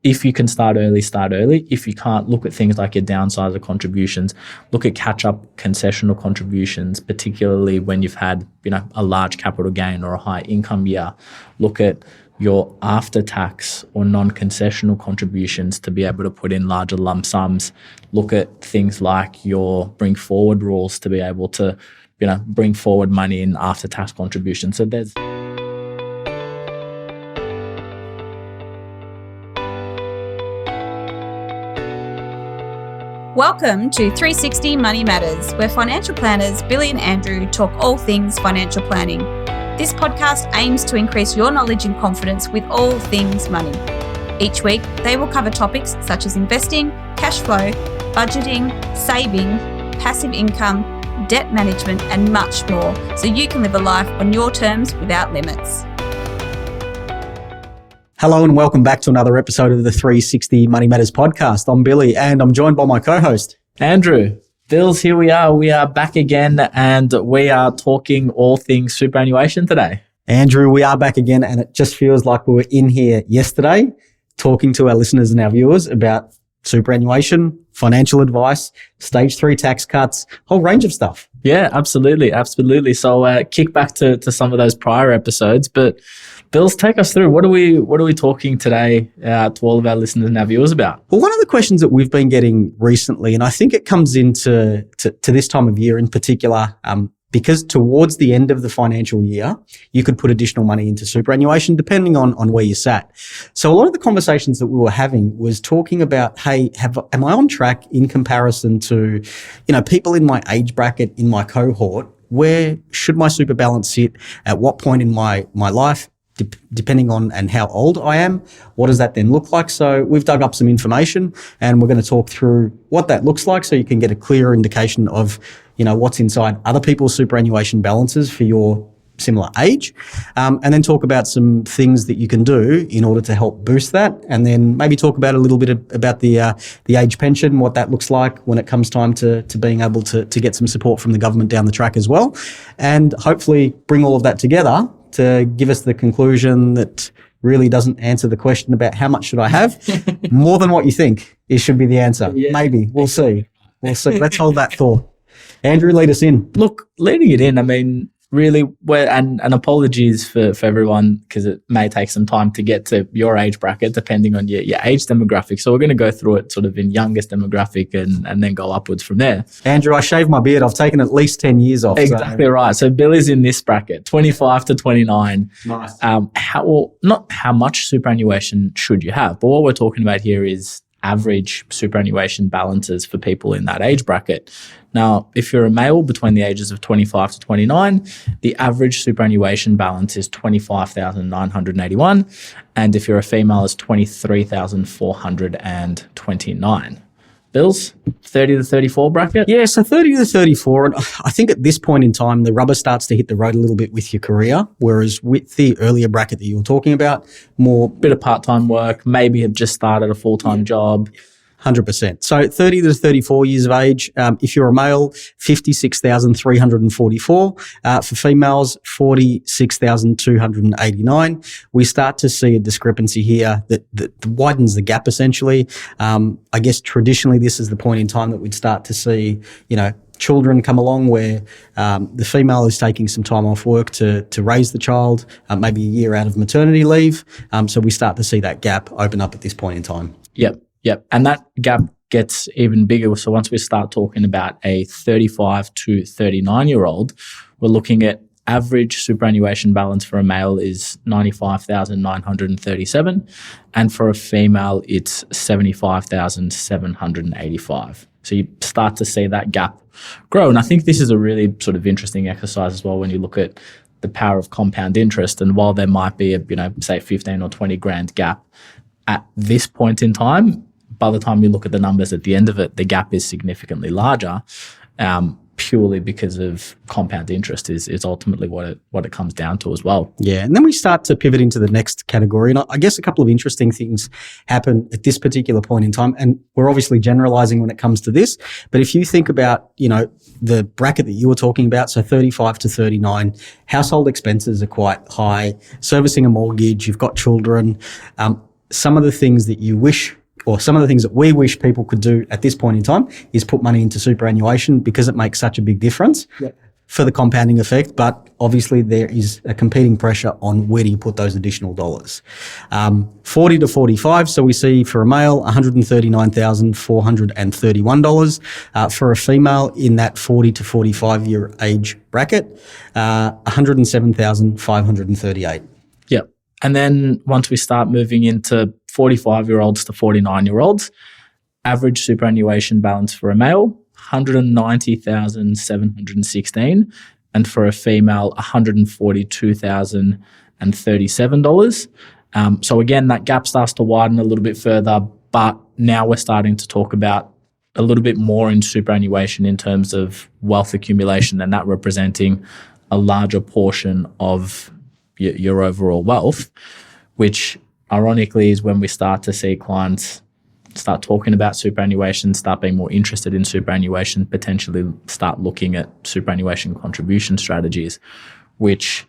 if you can start early, start early. If you can't, look at things like your downsizer contributions, look at catch-up concessional contributions, particularly when you've had, a large capital gain or a high income year. Look at your after-tax or non-concessional contributions to be able to put in larger lump sums. Look at things like your bring forward rules to be able to, bring forward money in after-tax contributions. So there's... Welcome to 360 Money Matters, where financial planners Billy and Andrew talk all things financial planning. This podcast aims to increase your knowledge and confidence with all things money. Each week, they will cover topics such as investing, cash flow, budgeting, saving, passive income, debt management, and much more, so you can live a life on your terms without limits. Hello and welcome back to another episode of the 360 Money Matters podcast. I'm Billy and I'm joined by my co-host, Andrew. Bills, here we are. We are back again and we are talking all things superannuation today. Andrew, we are back again and it just feels like we were in here yesterday talking to our listeners and our viewers about superannuation, financial advice, stage 3 tax cuts, whole range of stuff. Yeah, absolutely. So kick back to some of those prior episodes, but Bills, take us through. What are we talking today to all of our listeners and our viewers about? Well, one of the questions that we've been getting recently, and I think it comes into to this time of year in particular, because towards the end of the financial year, you could put additional money into superannuation depending on where you sat. So a lot of the conversations that we were having was talking about, hey, am I on track in comparison to, people in my age bracket, in my cohort? Where should my super balance sit? At what point in my life? Depending on and how old I am, what does that then look like? So we've dug up some information and we're going to talk through what that looks like so you can get a clearer indication of, what's inside other people's superannuation balances for your similar age, and then talk about some things that you can do in order to help boost that, and then maybe talk about a little bit about the age pension, what that looks like when it comes time to being able to get some support from the government down the track as well, and hopefully bring all of that together to give us the conclusion that really doesn't answer the question about how much should I have. More than what you think should be the answer. Yeah. Maybe. We'll see. Let's hold that thought. Andrew, lead us in. Look, leading it in, really, and apologies for everyone because it may take some time to get to your age bracket depending on your age demographic. So we're going to go through it sort of in youngest demographic and then go upwards from there. Andrew, I shaved my beard. I've taken at least 10 years off. Exactly right. So Billy's in this bracket, 25 to 29. Nice. Not how much superannuation should you have, but what we're talking about here is average superannuation balances for people in that age bracket. Now, if you're a male between the ages of 25 to 29, the average superannuation balance is 25,981, and if you're a female, it's 23,429. Bills, 30 to 34 bracket? Yeah, so 30 to 34. And I think at this point in time, the rubber starts to hit the road a little bit with your career, whereas with the earlier bracket that you were talking about, more bit of part-time work, maybe have just started a full-time job. 100%. So 30 to 34 years of age. If you're a male, 56,344. For females, 46,289. We start to see a discrepancy here that widens the gap essentially. I guess traditionally this is the point in time that we'd start to see, children come along where the female is taking some time off work to raise the child, maybe a year out of maternity leave. So we start to see that gap open up at this point in time. Yep. And that gap gets even bigger. So once we start talking about a 35 to 39-year-old, we're looking at average superannuation balance for a male is 95,937. And for a female, it's 75,785. So you start to see that gap grow. And I think this is a really sort of interesting exercise as well when you look at the power of compound interest. And while there might be a, say 15 or 20 grand gap at this point in time, by the time you look at the numbers at the end of it, the gap is significantly larger, purely because of compound interest is ultimately what it comes down to as well. Yeah, and then we start to pivot into the next category. And I guess a couple of interesting things happen at this particular point in time. And we're obviously generalizing when it comes to this. But if you think about, the bracket that you were talking about, so 35 to 39, household expenses are quite high, servicing a mortgage, you've got children, some of the things that you wish, or some of the things that we wish people could do at this point in time, is put money into superannuation because it makes such a big difference for the compounding effect. But obviously there is a competing pressure on where do you put those additional dollars. 40 to 45. So we see for a male, $139,431. For a female in that 40 to 45 year age bracket, $107,538. Yep. And then once we start moving into 45-year-olds to 49-year-olds, average superannuation balance for a male, $190,716, and for a female, $142,037. So again, that gap starts to widen a little bit further, but now we're starting to talk about a little bit more in superannuation in terms of wealth accumulation, and that representing a larger portion of your overall wealth, which ironically is when we start to see clients start talking about superannuation, start being more interested in superannuation, potentially start looking at superannuation contribution strategies, which,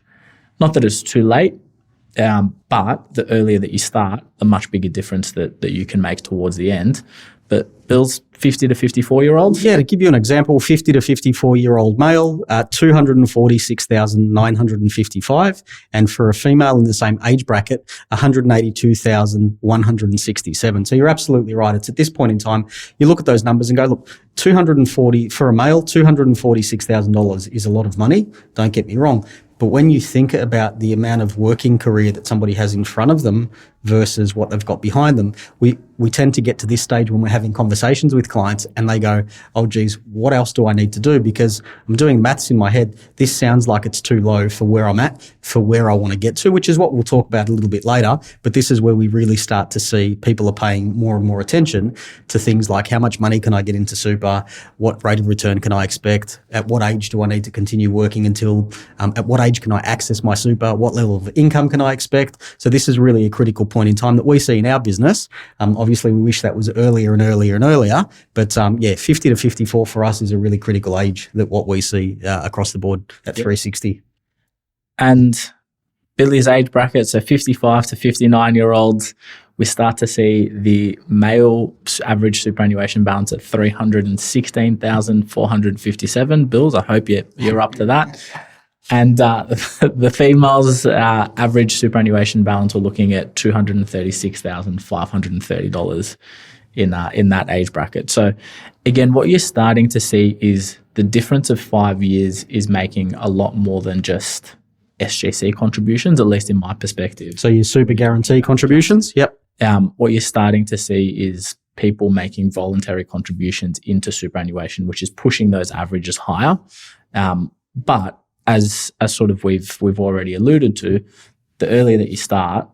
not that it's too late, but the earlier that you start, a much bigger difference that you can make towards the end. But Bill's 50 to 54-year-olds? Yeah, to give you an example, 50 to 54-year-old male, $246,955. And for a female in the same age bracket, $182,167. So you're absolutely right. It's at this point in time, you look at those numbers and go, look, for a male, $246,000 is a lot of money. Don't get me wrong. But when you think about the amount of working career that somebody has in front of them versus what they've got behind them, we tend to get to this stage when we're having conversations with clients and they go, oh, geez, what else do I need to do? Because I'm doing maths in my head. This sounds like it's too low for where I'm at, for where I want to get to, which is what we'll talk about a little bit later. But this is where we really start to see people are paying more and more attention to things like how much money can I get into super? What rate of return can I expect? At what age do I need to continue working until, at what age can I access my super? What level of income can I expect? So this is really a critical point in time that we see in our business. Obviously, we wish that was earlier and earlier and earlier, but 50 to 54 for us is a really critical age that what we see across the board at 360. And Billy's age bracket, so 55 to 59-year-olds, we start to see the male average superannuation balance at $316,457. Bills, I hope you're up to that. And the females' average superannuation balance, we're looking at $236,530 in that age bracket. So again, what you're starting to see is the difference of 5 years is making a lot more than just SGC contributions, at least in my perspective. So your super guarantee contributions? Yep. What you're starting to see is people making voluntary contributions into superannuation, which is pushing those averages higher. But as sort of we've already alluded to, the earlier that you start,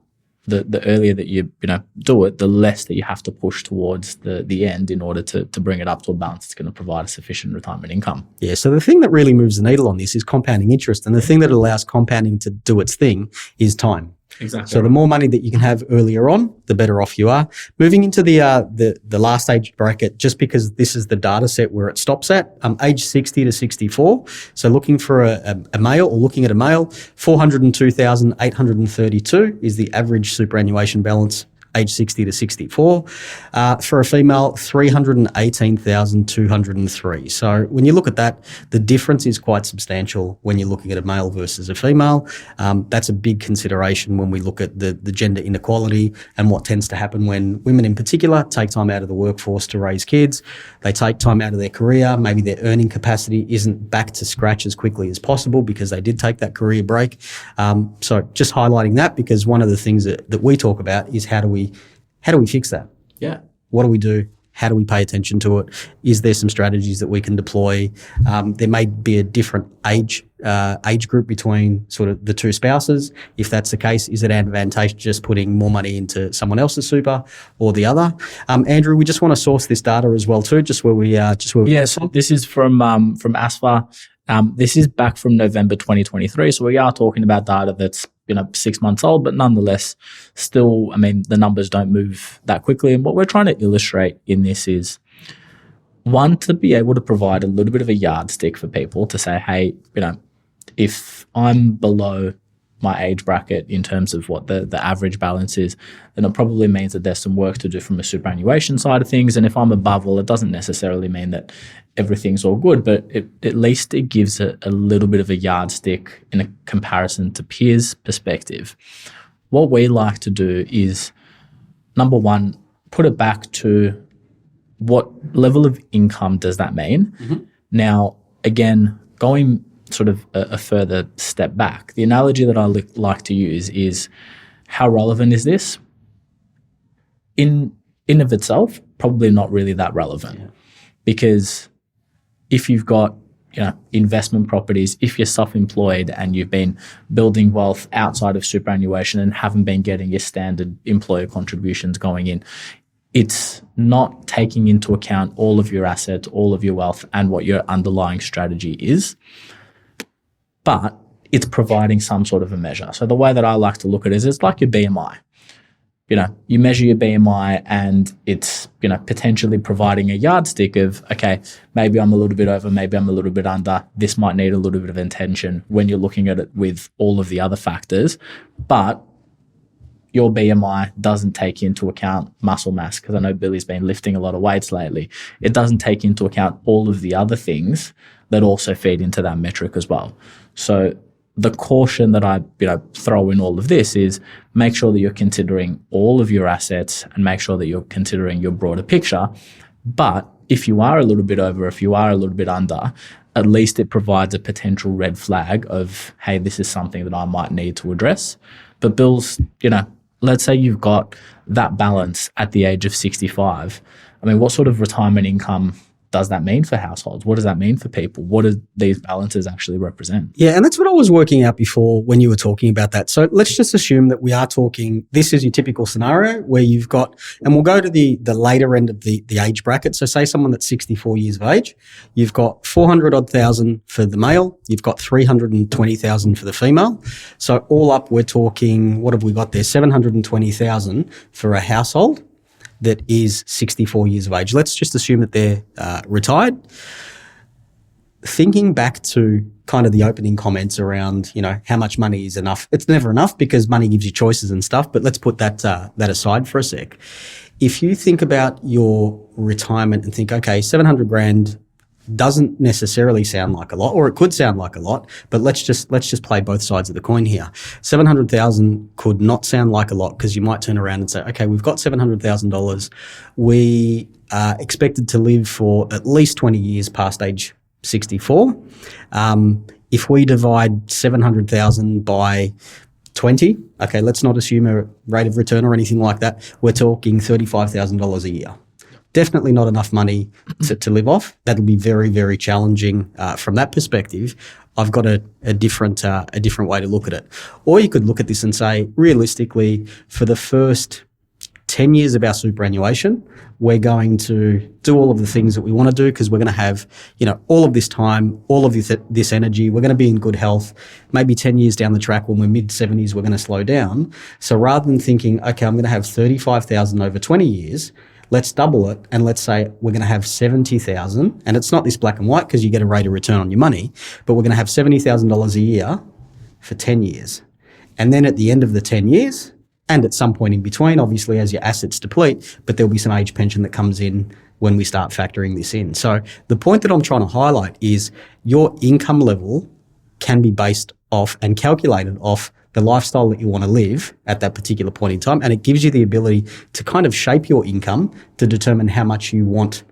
the earlier that you do it, the less that you have to push towards the end in order to bring it up to a balance that's going to provide a sufficient retirement income. Yeah, so the thing that really moves the needle on this is compounding interest. And the thing that allows compounding to do its thing is time. Exactly. So the more money that you can have earlier on, the better off you are. Moving into the last age bracket, just because this is the data set where it stops at, age 60 to 64. So looking for a male, or looking at a male, 402,832 is the average superannuation balance, age 60 to 64. For a female, 318,203. So when you look at that, the difference is quite substantial when you're looking at a male versus a female. That's a big consideration when we look at the gender inequality and what tends to happen when women in particular take time out of the workforce to raise kids. They take time out of their career. Maybe their earning capacity isn't back to scratch as quickly as possible because they did take that career break. So just highlighting that, because one of the things that we talk about is how do we fix that? Yeah. What do we do? How do we pay attention to it? Is there some strategies that we can deploy? There may be a different age group between sort of the two spouses. If that's the case, is it advantageous just putting more money into someone else's super or the other? Andrew, we just want to source this data as well too, just where we. Yeah, so this is from ASFA. This is back from November 2023. So we are talking about data that's 6 months old, but nonetheless, still, the numbers don't move that quickly. And what we're trying to illustrate in this is, one, to be able to provide a little bit of a yardstick for people to say, hey, if I'm below my age bracket in terms of what the average balance is, then it probably means that there's some work to do from a superannuation side of things. And if I'm above, well, it doesn't necessarily mean that everything's all good, but at least it gives a little bit of a yardstick in a comparison to peers' perspective. What we like to do is, number one, put it back to what level of income does that mean? Mm-hmm. Now, again, going sort of a further step back, the analogy that I like to use is, how relevant is this? In of itself, probably not really that relevant, because if you've got investment properties, if you're self-employed and you've been building wealth outside of superannuation and haven't been getting your standard employer contributions going in, it's not taking into account all of your assets, all of your wealth, and what your underlying strategy is, but it's providing some sort of a measure. So the way that I like to look at it is, it's like your BMI. You measure your BMI and it's, potentially providing a yardstick of, okay, maybe I'm a little bit over, maybe I'm a little bit under. This might need a little bit of attention when you're looking at it with all of the other factors. But your BMI doesn't take into account muscle mass, because I know Billy's been lifting a lot of weights lately. It doesn't take into account all of the other things that also feed into that metric as well. So the caution that I throw in all of this is, make sure that you're considering all of your assets and make sure that you're considering your broader picture. But if you are a little bit over, if you are a little bit under, at least it provides a potential red flag of, hey, this is something that I might need to address. But Bill's, let's say you've got that balance at the age of 65. I mean, what sort of retirement income does that mean for households? What does that mean for people? What do these balances actually represent? Yeah, and that's what I was working out before when you were talking about that. So let's just assume that we are talking, this is your typical scenario where you've got, and we'll go to the later end of the age bracket. So say someone that's 64 years of age, you've got 400,000 for the male, you've got 320,000 for the female. So all up, we're talking, what have we got there? 720,000 for a household that is 64 years of age. Let's just assume that they're retired. Thinking back to kind of the opening comments around, how much money is enough. It's never enough because money gives you choices and stuff, but let's put that aside for a sec. If you think about your retirement and think, okay, 700 grand doesn't necessarily sound like a lot, or it could sound like a lot, but let's just play both sides of the coin here. 700,000 could not sound like a lot, because you might turn around and say, okay, we've got $700,000. We are expected to live for at least 20 years past age 64. If we divide 700,000 by 20, okay, let's not assume a rate of return or anything like that. We're talking $35,000 a year. Definitely not enough money to live off. That'll be very, very challenging from that perspective. I've got a different way to look at it. Or you could look at this and say, realistically, for the first 10 years of our superannuation, we're going to do all of the things that we want to do, because we're going to have, all of this time, all of this energy. We're going to be in good health. Maybe 10 years down the track, when we're mid-70s, we're going to slow down. So rather than thinking, okay, I'm going to have 35,000 over 20 years, let's double it, and let's say we're going to have 70,000, and it's not this black and white because you get a rate of return on your money, but we're going to have $70,000 a year for 10 years. And then at the end of the 10 years, and at some point in between, obviously as your assets deplete, but there'll be some age pension that comes in when we start factoring this in. So the point that I'm trying to highlight is your income level can be based off and calculated off the lifestyle that you want to live at that particular point in time. And it gives you the ability to kind of shape your income to determine how much you want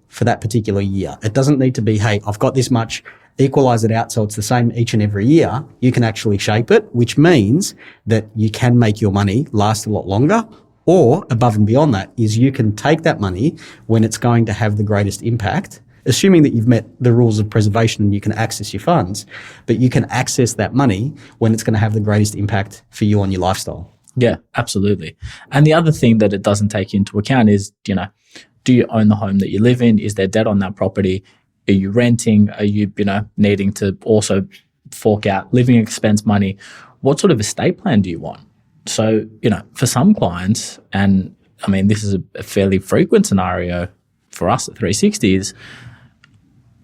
for that particular year. It doesn't need to be, hey, I've got this much, equalize it out so it's the same each and every year. You can actually shape it, which means that you can make your money last a lot longer. Or above and beyond that is you can take that money when it's going to have the greatest impact, assuming that you've met the rules of preservation and you can access your funds, but you can access that money when it's going to have the greatest impact for you on your lifestyle. Yeah, absolutely. And the other thing that it doesn't take into account is, do you own the home that you live in? Is there debt on that property? Are you renting? Are you, needing to also fork out living expense money? What sort of estate plan do you want? So, for some clients, and I mean, this is a fairly frequent scenario for us at 360, is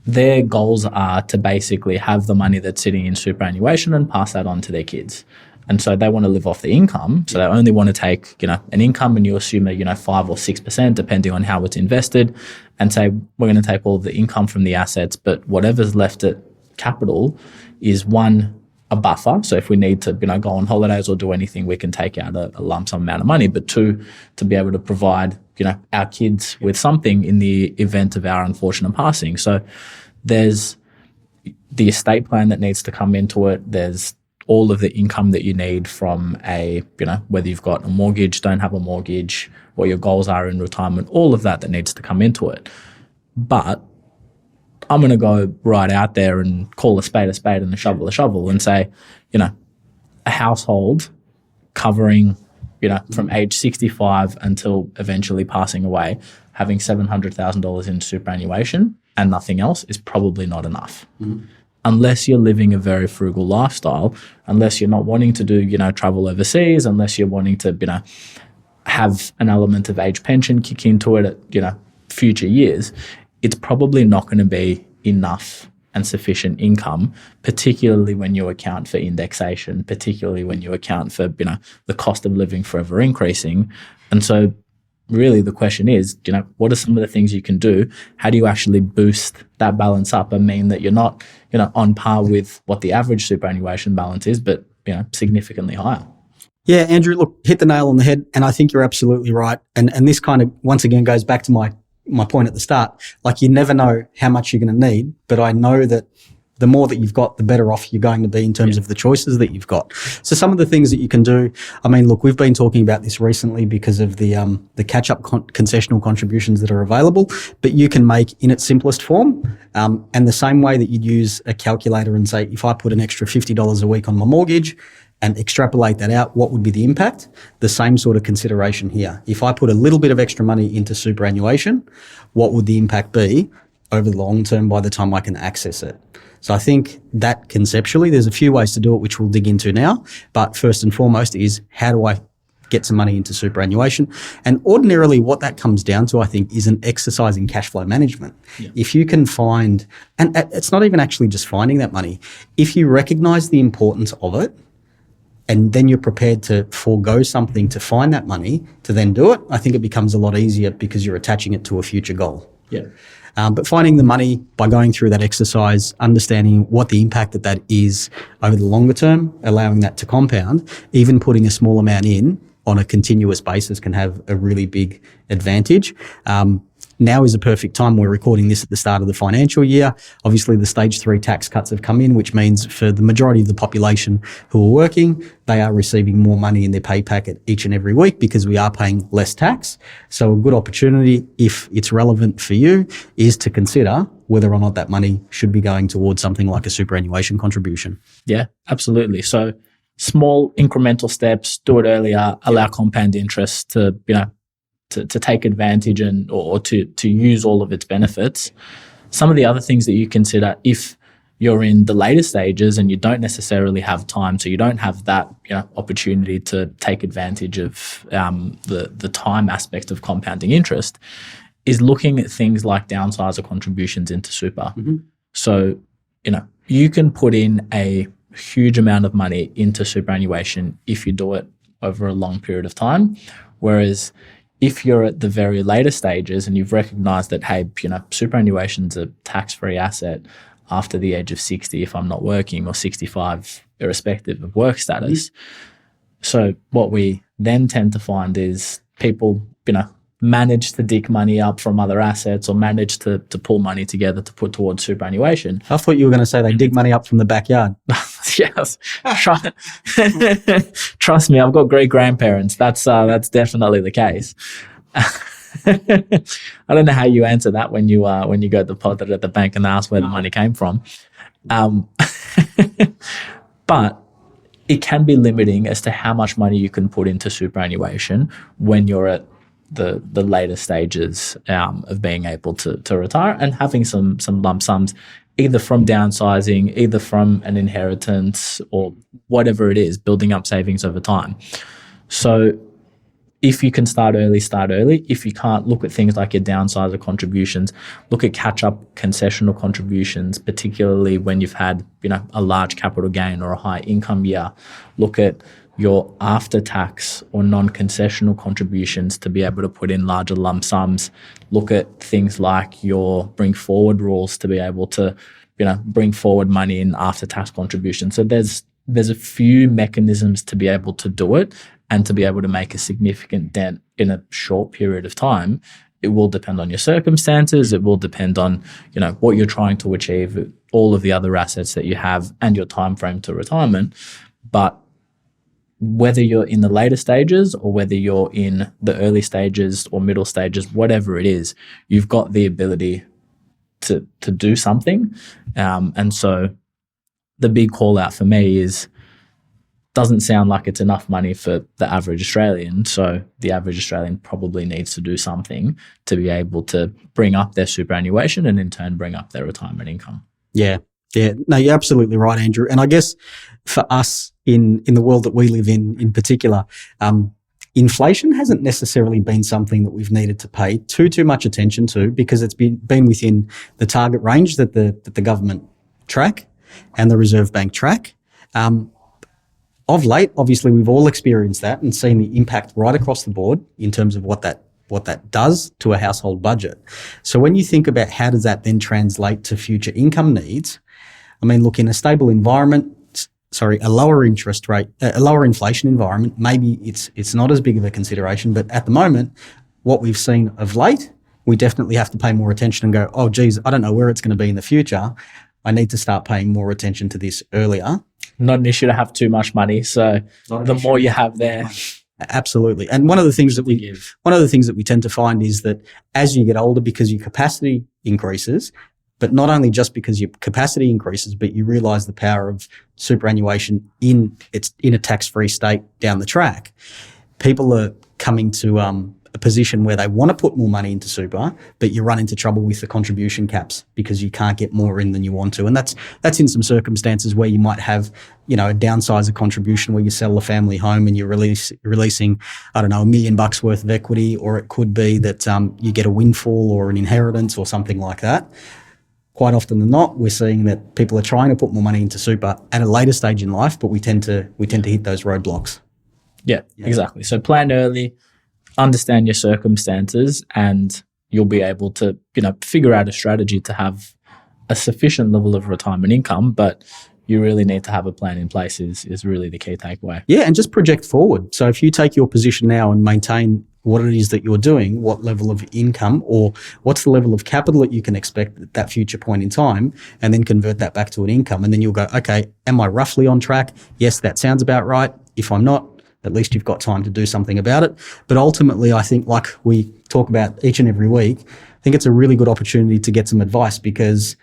their goals are to basically have the money that's sitting in superannuation and pass that on to their kids. And so they want to live off the income. So they only want to take, an income, and you assume that, 5 or 6%, depending on how it's invested, and say, we're going to take all of the income from the assets, but whatever's left at capital is a buffer. So if we need to, go on holidays or do anything, we can take out a lump sum amount of money, but 2, to be able to provide, our kids with something in the event of our unfortunate passing. So there's the estate plan that needs to come into it. There's all of the income that you need from whether you've got a mortgage, don't have a mortgage, what your goals are in retirement, all of that needs to come into it. But I'm going to go right out there and call a spade and a shovel and say, a household covering, from age 65 until eventually passing away, having $700,000 in superannuation and nothing else is probably not enough. Mm-hmm. Unless you're living a very frugal lifestyle, unless you're not wanting to do, travel overseas, unless you're wanting to, have an element of age pension kick into it at, future years, it's probably not going to be enough and sufficient income, particularly when you account for indexation, particularly when you account for, the cost of living forever increasing. And so really the question is, what are some of the things you can do? How do you actually boost that balance up and mean that you're not, on par with what the average superannuation balance is, but, significantly higher? Yeah, Andrew, look, hit the nail on the head. And I think you're absolutely right. And this kind of, once again, goes back to my point at the start. Like, you never know how much you're going to need, but I know that the more that you've got, the better off you're going to be in terms of the choices that you've got. So some of the things that you can do, I mean, look, we've been talking about this recently because of the catch-up concessional contributions that are available, but you can make in its simplest form, and the same way that you'd use a calculator and say, if I put an extra $50 a week on my mortgage and extrapolate that out, what would be the impact? The same sort of consideration here. If I put a little bit of extra money into superannuation, what would the impact be over the long term by the time I can access it? So I think that conceptually, there's a few ways to do it, which we'll dig into now. But first and foremost is, how do I get some money into superannuation? And ordinarily what that comes down to, I think, is an exercise in cash flow management. Yeah. If you can find, and it's not even actually just finding that money, if you recognize the importance of it, and then you're prepared to forego something to find that money to then do it, I think it becomes a lot easier because you're attaching it to a future goal. Yeah. But finding the money by going through that exercise, understanding what the impact that is over the longer term, allowing that to compound, even putting a small amount in on a continuous basis can have a really big advantage. Now is a perfect time. We're recording this at the start of the financial year. Obviously, the stage 3 tax cuts have come in, which means for the majority of the population who are working, they are receiving more money in their pay packet each and every week because we are paying less tax. So a good opportunity, if it's relevant for you, is to consider whether or not that money should be going towards something like a superannuation contribution. Yeah, absolutely. So small incremental steps, do it earlier, allow compound interest to, to take advantage or to use all of its benefits. Some of the other things that you consider, if you're in the later stages and you don't necessarily have time, so you don't have that opportunity to take advantage of the time aspect of compounding interest, is looking at things like downsizer contributions into super. Mm-hmm. So, you can put in a huge amount of money into superannuation if you do it over a long period of time, whereas if you're at the very later stages and you've recognized that, hey, superannuation's a tax-free asset after the age of 60 if I'm not working, or 65 irrespective of work status. So what we then tend to find is people, manage to dig money up from other assets or manage to pull money together to put towards superannuation. I thought you were going to say they dig money up from the backyard. Yes. Trust me, I've got great grandparents. That's definitely the case. I don't know how you answer that when you go to deposit at the bank and ask where the money came from. But it can be limiting as to how much money you can put into superannuation when you're at the later stages of being able to retire, and having some lump sums, either from downsizing, either from an inheritance, or whatever it is, building up savings over time. So if you can start early, start early. If you can't, look at things like your downsizer contributions, look at catch-up concessional contributions, particularly when you've had, a large capital gain or a high income year. Look at your after-tax or non-concessional contributions to be able to put in larger lump sums. Look at things like your bring forward rules to be able to, bring forward money in after-tax contributions. So there's a few mechanisms to be able to do it and to be able to make a significant dent in a short period of time. It will depend on your circumstances. It will depend on, what you're trying to achieve, all of the other assets that you have and your time frame to retirement. But whether you're in the later stages or whether you're in the early stages or middle stages, whatever it is, you've got the ability to do something. And so the big call out for me is, doesn't sound like it's enough money for the average Australian. So the average Australian probably needs to do something to be able to bring up their superannuation and in turn bring up their retirement income. Yeah. No, you're absolutely right, Andrew. And I guess for us in the world that we live in particular, inflation hasn't necessarily been something that we've needed to pay too much attention to, because it's been within the target range that the government track and the Reserve Bank track. Of late, obviously, we've all experienced that and seen the impact right across the board in terms of what that does to a household budget. So when you think about how does that then translate to future income needs, I mean, look, in a stable environment, a lower interest rate, a lower inflation environment, maybe it's not as big of a consideration. But at the moment, what we've seen of late, we definitely have to pay more attention and go, oh, geez, I don't know where it's going to be in the future. I need to start paying more attention to this earlier. Not an issue to have too much money. So the more you have there. Absolutely. And one of the things that we tend to find is that as you get older, because your capacity increases, but not only just because your capacity increases, but you realise the power of superannuation in a tax-free state down the track, people are coming to a position where they want to put more money into super, but you run into trouble with the contribution caps because you can't get more in than you want to. And that's in some circumstances where you might have, a downsizer contribution where you sell a family home and you're releasing, I don't know, $1 million worth of equity, or it could be that you get a windfall or an inheritance or something like that. Quite often than not, we're seeing that people are trying to put more money into super at a later stage in life, but we tend to hit those roadblocks. Yeah, exactly. So plan early, understand your circumstances, and you'll be able to, figure out a strategy to have a sufficient level of retirement income, but you really need to have a plan in place is really the key takeaway. Yeah, and just project forward. So if you take your position now and maintain what it is that you're doing, what level of income or what's the level of capital that you can expect at that future point in time, and then convert that back to an income. And then you'll go, okay, am I roughly on track? Yes, that sounds about right. If I'm not, at least you've got time to do something about it. But ultimately, I think, like we talk about each and every week, I think it's a really good opportunity to get some advice, because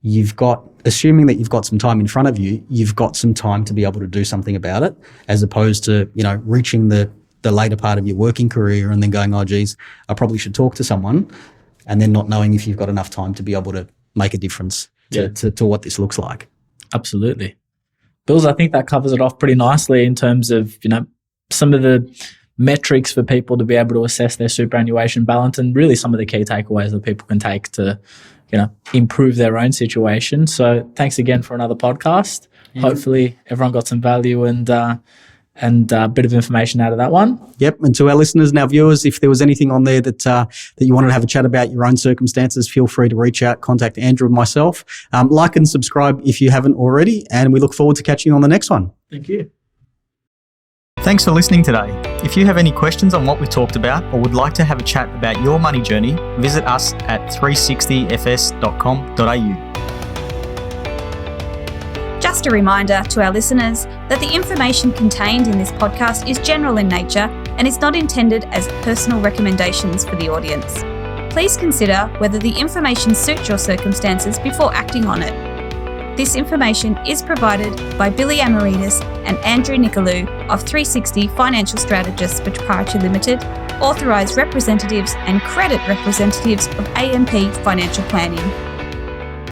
assuming that you've got some time in front of you, you've got some time to be able to do something about it, as opposed to, reaching the later part of your working career and then going, oh, geez, I probably should talk to someone, and then not knowing if you've got enough time to be able to make a difference to what this looks like. Absolutely. Bills, I think that covers it off pretty nicely in terms of, some of the metrics for people to be able to assess their superannuation balance, and really some of the key takeaways that people can take to, improve their own situation. So thanks again for another podcast. Mm-hmm. Hopefully everyone got some value and a bit of information out of that one. Yep. And to our listeners and our viewers, if there was anything on there that you wanted to have a chat about your own circumstances, feel free to reach out, contact Andrew and myself. Like and subscribe if you haven't already, and we look forward to catching you on the next one. Thank you. Thanks for listening today. If you have any questions on what we talked about or would like to have a chat about your money journey, visit us at 360fs.com.au. Just a reminder to our listeners that the information contained in this podcast is general in nature and is not intended as personal recommendations for the audience. Please consider whether the information suits your circumstances before acting on it. This information is provided by Billy Amaritis and Andrew Nicolou of 360 Financial Strategists Proprietary Limited, authorised representatives and credit representatives of AMP Financial Planning.